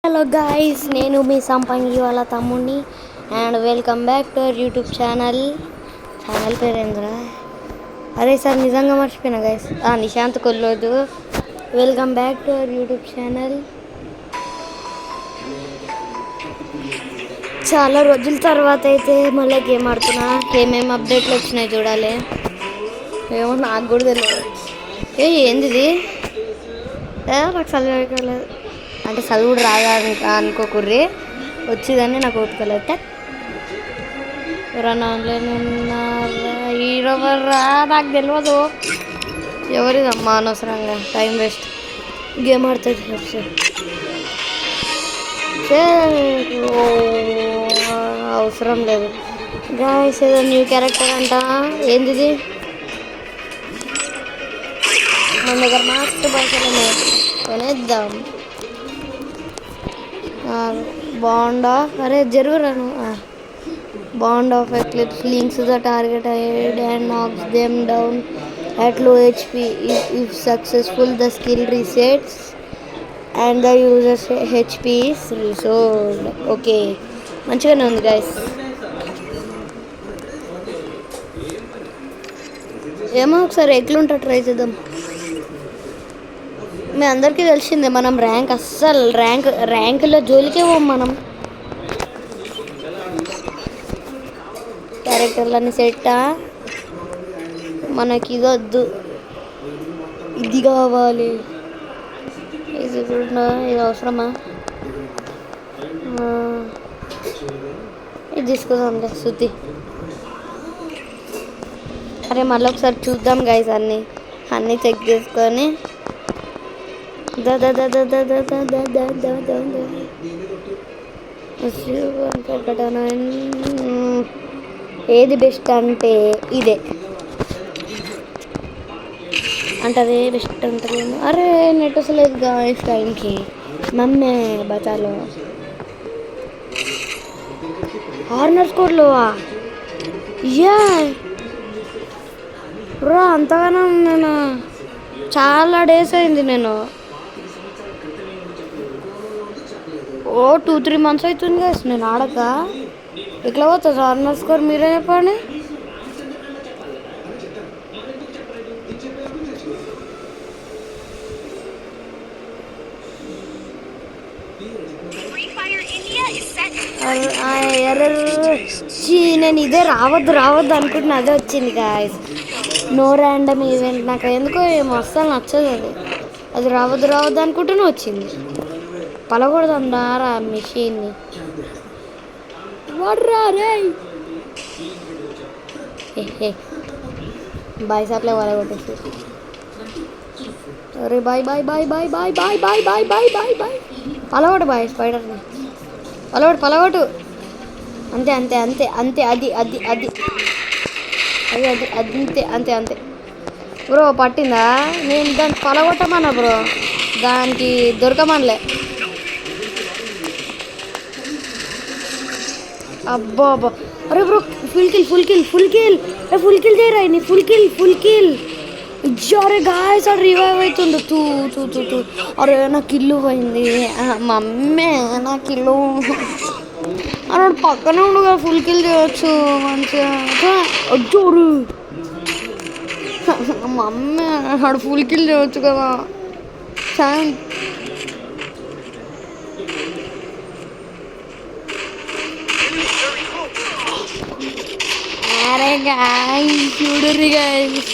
Hello guys, నేను మీ సంపంగి వాళ్ళ తమ్ముడిని and welcome back to our YouTube channel పేరు ఏంద్రా? అరే సార్ నిజంగా మర్చిపోయినా గాయస్, నిశాంత్ కొల్లోదు. Welcome back to our YouTube channel. చాలా రోజుల తర్వాత అయితే మళ్ళీ గేమ్ ఆడుతున్నా. ఏమేమి అప్డేట్లు వచ్చినాయి చూడాలి. ఏమో నాకు కూడా తెలియదు. ఏంది ఇది? నాకు చదివేయలేదు అంటే చదువుడు రాదా అనుకోకుర్రి, వచ్చిందని నాకు ఓపికలేదు. ఎవరన్నా ఆన్లైన్ ఉన్నారా? హీరో వర్రా నాకు తెలియదు ఎవరిదమ్మా, అనవసరంగా టైం వేస్ట్. గేమ్ ఆడుతుంది అవసరం లేదు. గాయస్ ఏదో న్యూ క్యారెక్టర్ అంట. ఏంది ఇది? మన దగ్గర మస్తు పైసలు కొనేద్దాం. బాండా అరే జరుగురాను. Bond of eclipse links the target head and knocks them down at low HP. If successful, the skill resets and the user's HP is restored. Okay, మంచిగానే ఉంది గైస్. ఏమో ఒకసారి ఎట్లుంటా ట్రై చేద్దాం. మీ అందరికీ తెలిసిందే మనం ర్యాంక్ అస్సలు ర్యాంకులో జోలికే పోం. మనం క్యారెక్టర్లన్నీ సెట్టా, మనకి ఇది వద్దు, ఇది కావాలి, ఇది ఇది అవసరమా, ఇది తీసుకుందాంలే శుద్ధి. అరే మళ్ళీ ఒకసారి చూద్దాం గైస్, అన్నీ చెక్ చేసుకొని ఏది బెస్ట్ అంటే ఇదే అంటే అదే బెస్ట్ ఉంటుంది. అరే నెట్ వస్తలేదు గాయస్ టైంకి. మమ్మీ బచాలో హార్నర్ స్కోర్లోవా? బ్రో అంతగానో నేను చాలా డేస్ అయింది. నేను 2-3 months అవుతుంది కదా నేను ఆడక. ఎట్లా పోతుంది హార్నర్ స్కోర్ మీరే చెప్పండి. నేను ఇదే రావద్దు అనుకుంటున్నా, అదే వచ్చింది గాయస్. No random event. నాకు ఎందుకో ఏమో అస్సలు నచ్చదు అది రావద్దు అనుకుంటూనే వచ్చింది. పలకూడదాం రారా మెషిన్ని. వర్రా రే బాయ్ సార్లే వలగొట్టేసి. అరే boy boy boy boy boy boy boy boy boy boy boy పలగొట్టు బాయ్, స్పైడర్ని పలగొట్టు. అంతే అంతే అంతే అంతే అది అది అది అది అది అంతే అంతే అంతే బ్రో. పట్టిందా? నేను దాన్ని పలగొట్టమన్నా బ్రో, దానికి దొరకమనలే. అబ్బా అరే బ్రో ఫుల్ కిల్ చేయరా నీ. ఫుల్ కిల్ అరే గాయస్ అది రివైవ్ అవుతుండు. తూ అరే నాకు ఇల్లు పోయింది. మమ్మీ నాకు ఇల్లు అన్నాడు. పక్కనే ఉండగా ఫుల్ కిల్ చేయవచ్చు మంచిగా. చూడు మమ్మీ ఆడు ఫుల్ కిల్ చేయవచ్చు కదా. అరే గాయస్ చూడుర్రి గాయస్,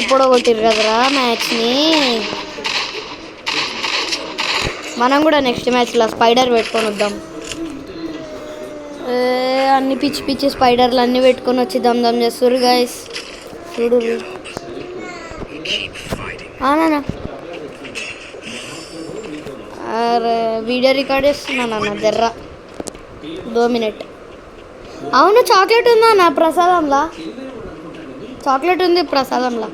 పొడగొట్టిర్రు కదరా మ్యాచ్ని. మనం కూడా నెక్స్ట్ మ్యాచ్లో స్పైడర్ పెట్టుకొని వద్దాం. అన్ని పిచ్చి స్పైడర్లు అన్నీ పెట్టుకొని వచ్చి దమ్ చేస్తారు గాయస్. చూడు నాన్న, అరే వీడియో రికార్డ్ చేస్తున్నాను జర్రా 2 minutes. అవును చాక్లెట్ ఉందా నా ప్రసాదంలా? చాక్లెట్ ఉంది ప్రసాదంలా.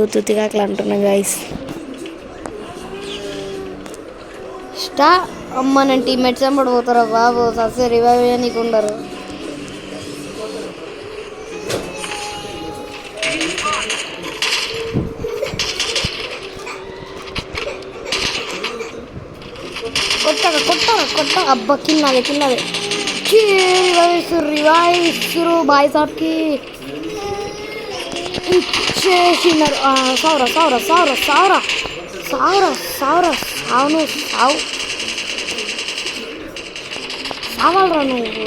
ఉత్తుగా అట్లా అంటున్నా గాయస్. అమ్మ నేను టీమ్మేట్స్ ఏం పడిపోతారా బాబు, సస్తే రివైవ్ నీకు ఉండరు. కొట్టగా కొట్టగా కొట్ట అబ్బా కిందది రివైస్ బాయ్ సాబ్కి ఇచ్చేసినారు. సావును సావాలరా నువ్వు.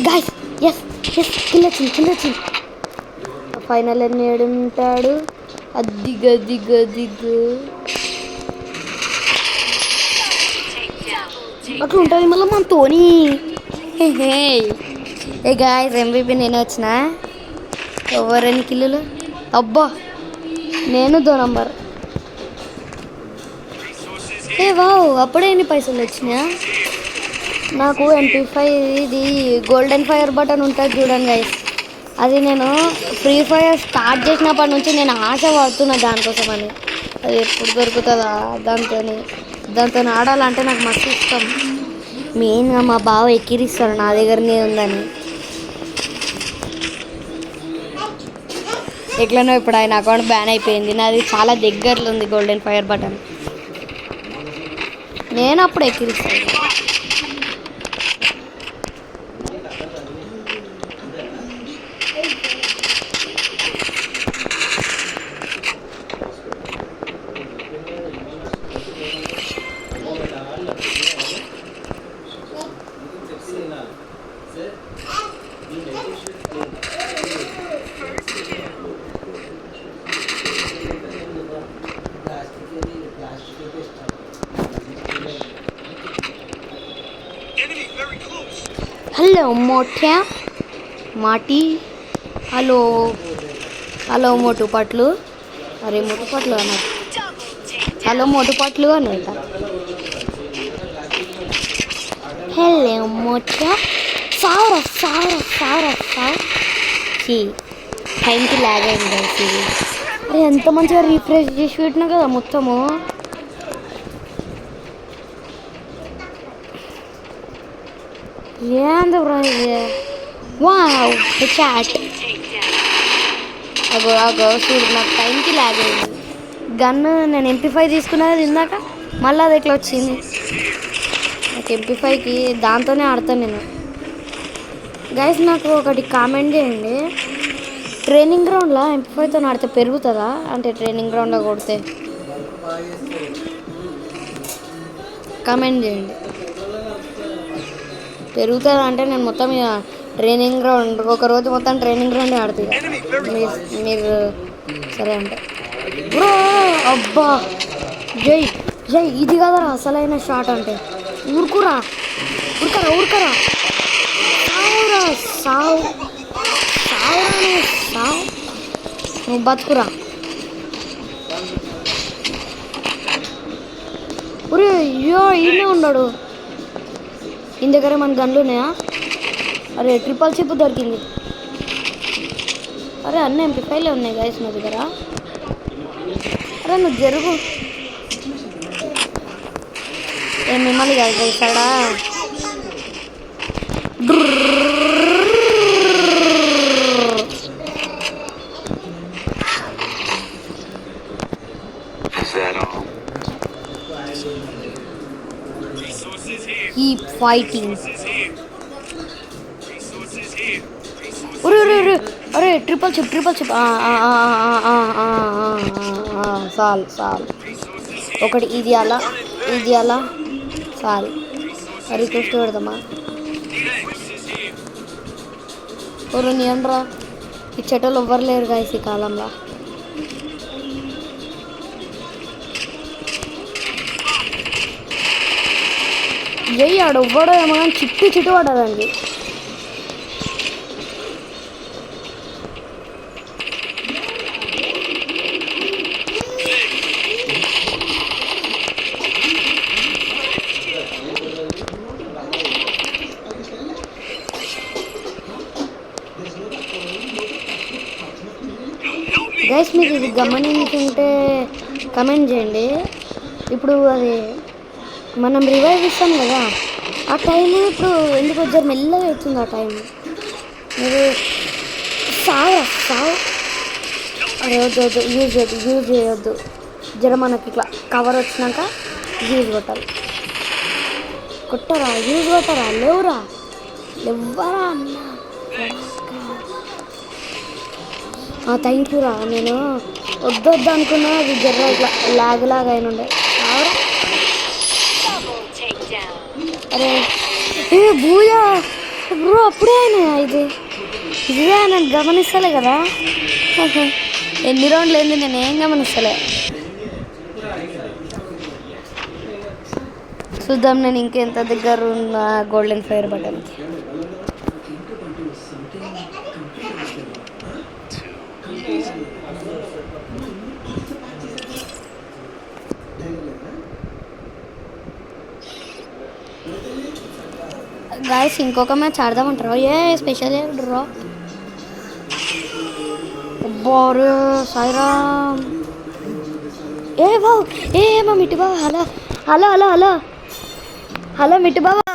గైస్ ఎస్ కిల్ వచ్చింది. ఫైనల్ ఎన్నేడు ఉంటాడు. దిగ్గు అట్లా ఉంటుంది మళ్ళీ మనతోని. ఏ గాయస్ MVP నేను వచ్చిన. ఎవరెన్ని కిల్లులు అబ్బా నేను 2 నంబర్. వావ్ అప్పుడే ఎన్ని పైసలు వచ్చినాయా. నాకు MP5 ఇది గోల్డెన్ ఫైర్ బటన్ ఉంటుంది చూడండి గైస్. అది నేను ఫ్రీ ఫైర్ స్టార్ట్ చేసినప్పటి నుంచి నేను ఆశ పడుతున్నా దానికోసమని. అది ఎప్పుడు దొరుకుతుందా దాంతో ఆడాలంటే నాకు మస్తు ఇష్టం. మెయిన్గా మా బావ ఎక్కిరిస్తాడు నా దగ్గరనే ఉందని. ఎట్లనో ఇప్పుడు ఆయన అకౌంట్ బ్యాన్ అయిపోయింది. నాది చాలా దగ్గరలో ఉంది గోల్డెన్ ఫైర్ బటన్. నేను అప్పుడు ఎక్కిరిస్తాను. హలో మాటి హలో మోటుపట్లు. అరే మోటుపట్లు అన్నారు. హలో మోటుపట్లు అన్నారు. హలో మోట్యా సావరా టైంకి లాగ్ అయింది. అరే ఎంత మంచిగా రీఫ్రెష్ చేసి పెట్టినా కదా మొత్తము. ఏంది బ్రో ఇది. వావ్ చాట్ అగో చూడు నాకు టైంకి లాగ్ అయింది. గన్ను నేను MP5 తీసుకున్నది ఇందాక మళ్ళీ అది ఎట్లా వచ్చింది. నాకు MP5కి దాంతోనే ఆడతాను నేను. గైస్ నాకు ఒకటి కామెంట్ చేయండి. ట్రైనింగ్ గ్రౌండ్లో MP5తో ఆడితే పెరుగుతుందా అంటే ట్రైనింగ్ గ్రౌండ్లో కొడితే కామెంట్ చేయండి. పెరుగుతుందా అంటే నేను మొత్తం ఇక ట్రైనింగ్ గ్రౌండ్ ఒకరోజు మొత్తం ట్రైనింగ్ గ్రౌండే ఆడుతుంది మీరు సరే అంటే. బ్రో అబ్బా జై ఇది కదరా అసలైన షాట్ అంటే. ఊరుకురా సావు నువ్వు బతుకురా. ఒరే అయ్యో ఈయనే ఉన్నాడు. ఈయన దగ్గర మన గన్లు ఉన్నాయా. అరే ట్రిపుల్ చిప్ దొరికింది. అరే అన్నీ MP5లే ఉన్నాయి గైస్ నా దగ్గర. అరే నువ్వు జరుగు. మిమ్మల్ని కాదు చేస్తాడా. Keep fighting. అరే ట్రిపుల్ చిప్ సాల్ ఒకటి ఇది అలా సాల్ రిక్వెస్ట్ పెడదామా. ఎవరు నియండ్రా ఈ చెట్టలు ఎవ్వరు లేరు గాయస్ ఈ కాలంలో. ఆడు ఎవ్వడో ఏమో కానీ చిట్టు పడదండి. గైస్ మీకు ఇది గమనించుంటే కమెంట్ చేయండి. ఇప్పుడు అది మనం రివైవ్ ఇస్తాం కదా ఆ టైం ఇప్పుడు ఎందుకు వచ్చారు మెల్లగా అవుతుంది ఆ టైం. మీరు సావు అరే వద్దు వద్దు యూజ్ చేయొద్దు. జర మనకి ఇట్లా కవర్ వచ్చినాక యూజ్ కొట్టరా యూజ్ కొట్టరా లేవురా అన్న. థ్యాంక్ యూ రా. నేను వద్దు అనుకున్నా, అది జర్ర ఇట్లా లాగ్ అయిన ఉండే. అరే ఏ భూయా బ్రో అప్పుడే అయినా ఇది నేను గమనిస్తలే కదా. ఎన్ని రౌండ్లు ఏంది నేను ఏం గమనిస్తలే. చూద్దాం నేను ఇంకెంత దగ్గర ఉన్న గోల్డెన్ ఫైర్ బటన్. గాయస్ ఇంకొక మ్యాచ్ ఆడదామంటారా? స్పెషల్ డ్రా బారు సాయిరామ్. మా మిట్టు బాబా. హలో మిట్టు బాబా.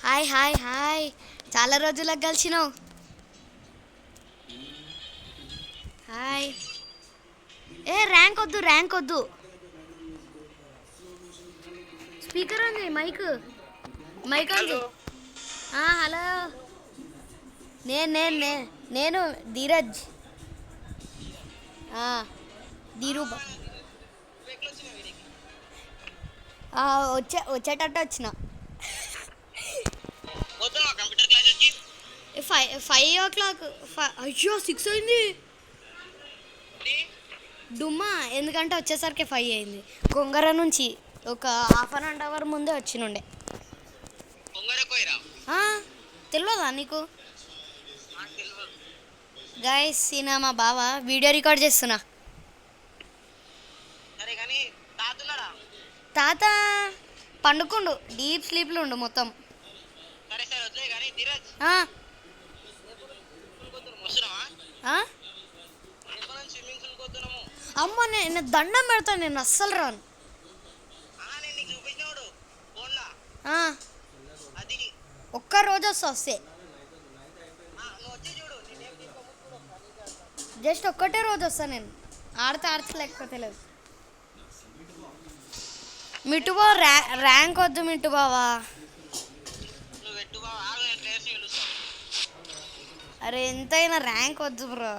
హాయ్ చాలా రోజులకు కలిసినావు. హాయ్. ర్యాంక్ వద్దు. స్పీకర్ ఉంది, మైక్ ఉంది. హలో నేను ధీరజ్. ధీరూబా వచ్చేటట్టు వచ్చిన 5 o'clock. అయ్యో 6 అయింది డుమ్మా. ఎందుకంటే వచ్చేసరికి 5 అయింది. గొంగర నుంచి ఒక ½ ముందే వచ్చినుండే. తెలియదా నీకు? గైస్ ఈయన మా బావ వీడియో రికార్డ్ చేస్తున్నా. తాత పండుకుండు, డీప్ స్లీప్లో ఉండు మొత్తం. అమ్మ నేను దండం పెడతాను, నేను అస్సలు రాను. ఒక్కరోజు వస్తే జస్ట్ ఒక్కటే రోజు వస్తాను నేను. ఆడితే లేకపోతే లేదు. మిట్టు బావ ర్యాంక్ వద్దు మిట్టు బావా. అరే ఎంతైనా ర్యాంక్ వద్దు బ్రో.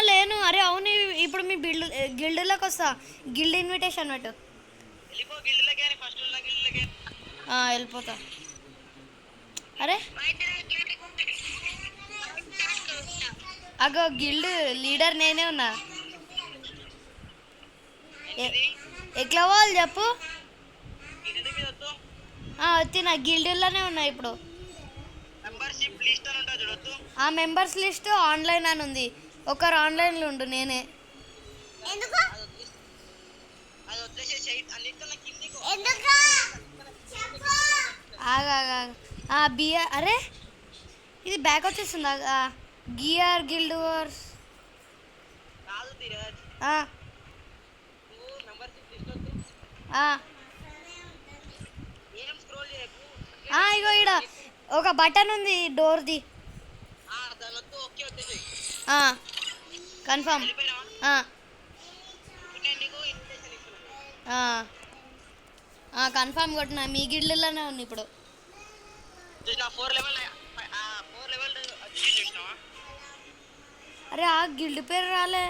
లేను. అరే అవును, ఇప్పుడు మీ గిల్డ్లోకి వస్తా. గిల్డ్ ఇన్విటేషన్ పెట్టు. వెళ్ళిపోతా. అరే అగో గిల్డ్ లీడర్ నేనే ఉన్నా. ఎట్లా వాళ్ళు చెప్పు. వచ్చి నా గిల్డ్లోనే ఉన్నా ఇప్పుడు. ఆ మెంబర్స్ లిస్ట్ ఆన్లైన్ అని ఉంది. ఒకరు ఆన్లైన్లో ఉండు. నేనే బిఆర్. అరే ఇది బ్యాక్ వచ్చేస్తుంది. గిఆర్ గిల్డ్ వార్స్. ఇగో ఈడ ఒక బటన్ ఉంది డోర్ది. కన్ఫర్మ్. కన్ఫర్మ్ కొట్టిన. మీ గిల్డ్లోనే ఉంది ఇప్పుడు. అరే ఆ గిల్డ్ పేరు రాలే.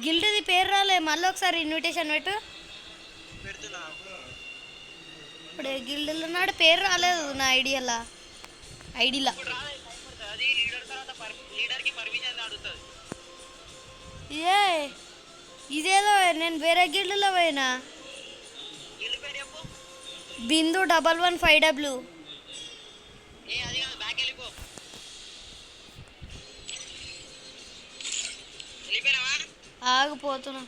గిల్డ్ది పేరు రాలే. మళ్ళీ ఒకసారి ఇన్విటేషన్ పెట్టు. ఇప్పుడు గిల్డ్లో నాడు పేరు రాలేదు నా ఐడియాలో. ఇదేదో నేను వేరే గిల్డ్లో పోయినా. బిందు 115W. ఆగిపోతున్నా.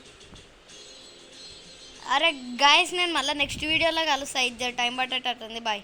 అరే గాయస్ నేను మళ్ళీ నెక్స్ట్ వీడియోలో కలుస్తా. ఇది టైం పట్టేటట్టుంది. బాయ్.